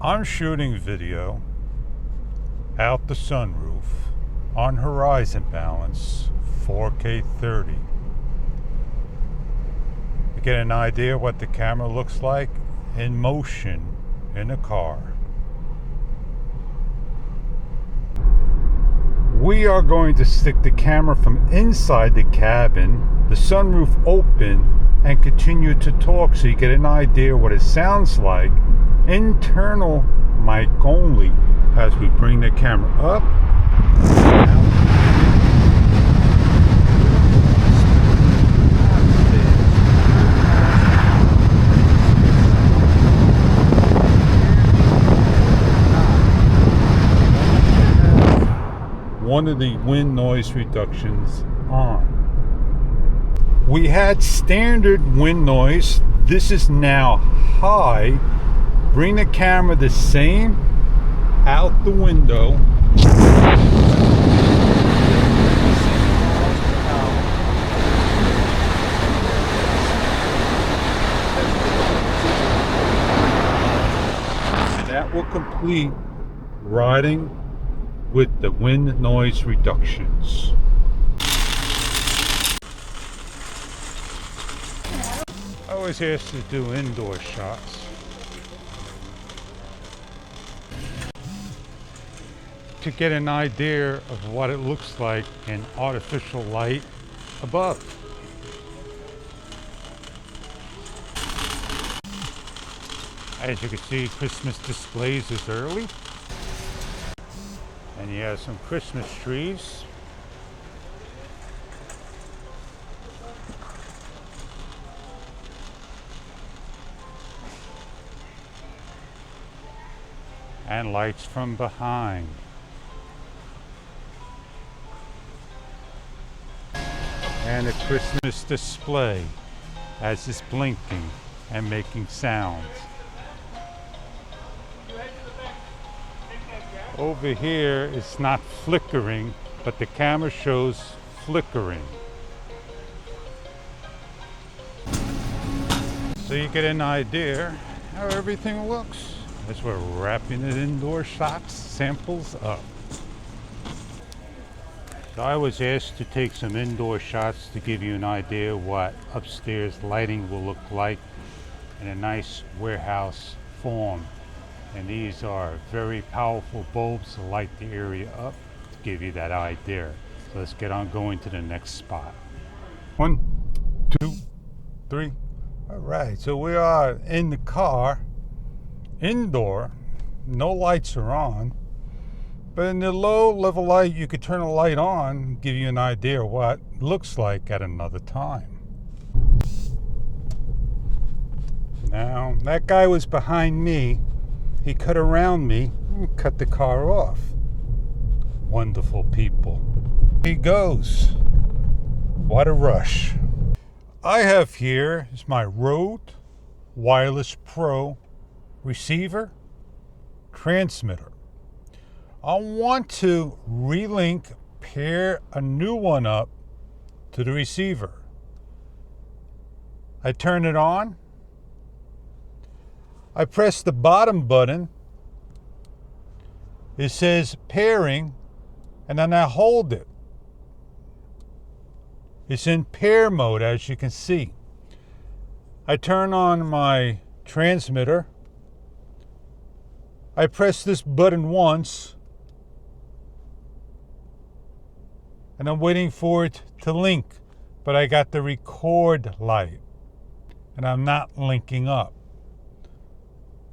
I'm shooting video out the sunroof on horizon balance 4K 30 to get an idea what the camera looks like in motion in a car. We are going to stick the camera from inside the cabin, the sunroof open, and continue to talk so you get an idea what it sounds like. Internal mic only as we bring the camera up. One of the wind noise reductions on. We had standard wind noise. This is now high. Bring the camera the same out the window. That will complete riding with the wind noise reductions. I always ask to do indoor shots. To get an idea of what it looks like in artificial light above. As you can see, Christmas displays is early. And you have some Christmas trees. And lights from behind. And a Christmas display as it's blinking and making sounds. Over here it's not flickering, but the camera shows flickering. So you get an idea how everything looks as we're wrapping it indoor shots samples up. So I was asked to take some indoor shots to give you an idea what upstairs lighting will look like in a nice warehouse form. And these are very powerful bulbs to light the area up to give you that idea. So let's get on going to the next spot. 1, 2, 3. All right, so we are in the car, indoor, no lights are on. But in the low level light, you could turn a light on, give you an idea of what it looks like at another time. Now, that guy was behind me. He cut around me and cut the car off. Wonderful people. He goes. What a rush. I have here is my Rode Wireless Pro receiver transmitter. I want to relink, pair a new one up to the receiver. I turn it on. I press the bottom button. It says pairing, and then I hold it. It's in pair mode, as you can see. I turn on my transmitter. I press this button once. And I'm waiting for it to link, but I got the record light and I'm not linking up.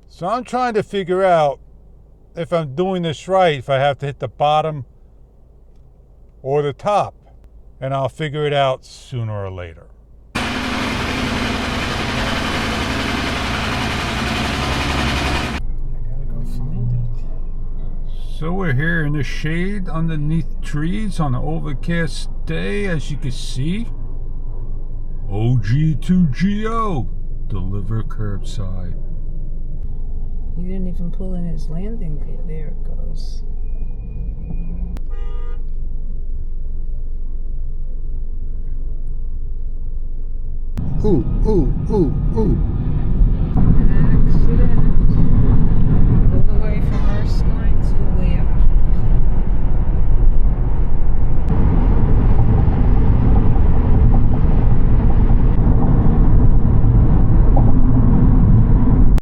So I'm trying to figure out if I'm doing this right, if I have to hit the bottom or the top, and I'll figure it out sooner or later. So we're here in the shade underneath trees on an overcast day, as you can see. OG2GO, deliver curbside. You didn't even pull in his landing gear. There it goes. Ooh, ooh, ooh, ooh. Accident. away from Earth's going